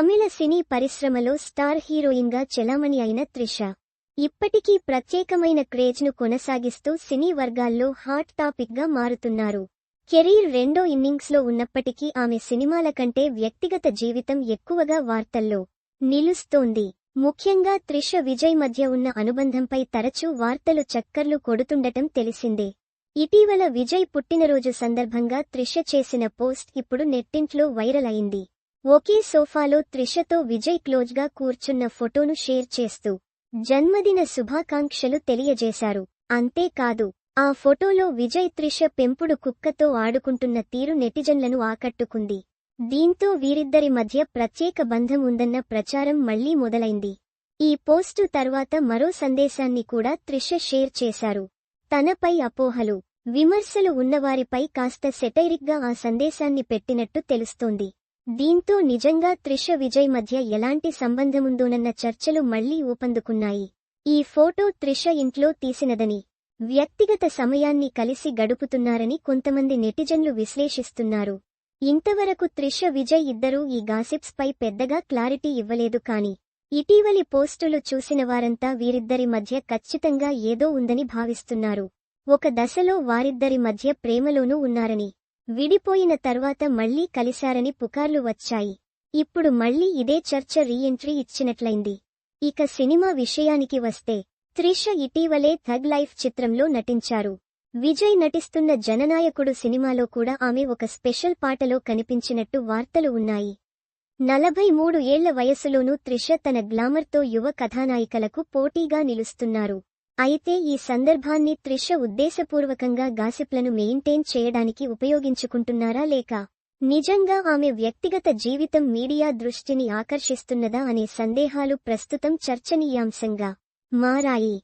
తమిళ సినీ పరిశ్రమలో స్టార్ హీరోయిన్గా చెలామణి అయిన త్రిష ఇప్పటికీ ప్రత్యేకమైన క్రేజ్ను కొనసాగిస్తూ సినీ వర్గాల్లో హాట్ టాపిక్గా మారుతున్నారు. కెరీర్ రెండో ఇన్నింగ్స్లో ఉన్నప్పటికీ ఆమె సినిమాల కంటే వ్యక్తిగత జీవితం ఎక్కువగా వార్తల్లో నిలుస్తోంది. ముఖ్యంగా త్రిష విజయ్ మధ్య ఉన్న అనుబంధంపై తరచూ వార్తలు చక్కర్లు కొడుతుండటం తెలిసిందే. ఇటీవల విజయ్ పుట్టినరోజు సందర్భంగా త్రిష చేసిన పోస్ట్ ఇప్పుడు నెట్టింట్లో వైరల్ అయింది. ఒకే సోఫాలో త్రిషతో విజయ్ క్లోజ్గా కూర్చున్న ఫోటోను షేర్ చేస్తూ జన్మదిన శుభాకాంక్షలు తెలియజేశారు. అంతేకాదు, ఆ ఫోటోలో విజయ్ త్రిష పెంపుడు కుక్కతో ఆడుకుంటున్న తీరు నెటిజన్లను ఆకట్టుకుంది. దీంతో వీరిద్దరి మధ్య ప్రత్యేక బంధం ఉందన్న ప్రచారం మళ్లీ మొదలైంది. ఈ పోస్టు తర్వాత మరో సందేశాన్ని కూడా త్రిష షేర్ చేశారు. తనపై అపోహలు, విమర్శలు ఉన్నవారిపై కాస్త సెటైరిక్గా ఆ సందేశాన్ని పెట్టినట్టు తెలుస్తోంది. దీంతో నిజంగా త్రిష విజయ్ మధ్య ఎలాంటి సంబంధముందోనన్న చర్చలు మళ్లీ ఊపందుకున్నాయి. ఈ ఫోటో త్రిష ఇంట్లో తీసినదని, వ్యక్తిగత సమయాన్ని కలిసి గడుపుతున్నారని కొంతమంది నెటిజన్లు విశ్లేషిస్తున్నారు. ఇంతవరకు త్రిష విజయ్ ఇద్దరూ ఈ గాసిప్స్ పై పెద్దగా క్లారిటీ ఇవ్వలేదు. కానీ ఇటీవలి పోస్టులు చూసిన వారంతా వీరిద్దరి మధ్య ఖచ్చితంగా ఏదో ఉందని భావిస్తున్నారు. ఒక దశలో వారిద్దరి మధ్య ప్రేమలోనూ ఉన్నారని, విడిపోయిన తర్వాత మళ్లీ కలిశారని పుకార్లు వచ్చాయి. ఇప్పుడు మళ్లీ ఇదే చర్చ రీఎంట్రీ ఇచ్చినట్లయింది. ఇక సినిమా విషయానికి వస్తే, త్రిష ఇటీవలే థగ్ లైఫ్ చిత్రంలో నటించారు. విజయ్ నటిస్తున్న జననాయకుడు సినిమాలో కూడా ఆమె ఒక స్పెషల్ పాటలో కనిపించినట్టు వార్తలు ఉన్నాయి. 43 ఏళ్ల వయసులోనూ త్రిష తన గ్లామర్తో యువ కథానాయికలకు పోటీగా నిలుస్తున్నారు. అయితే ఈ సందర్భాన్ని త్రిష ఉద్దేశపూర్వకంగా గాసిప్లను మెయింటైన్ చేయడానికి ఉపయోగించుకుంటున్నారా లేక నిజంగా ఆమె వ్యక్తిగత జీవితం మీడియా దృష్టిని ఆకర్షిస్తున్నదా అనే సందేహాలు ప్రస్తుతం చర్చనీయాంశంగా మారాయి.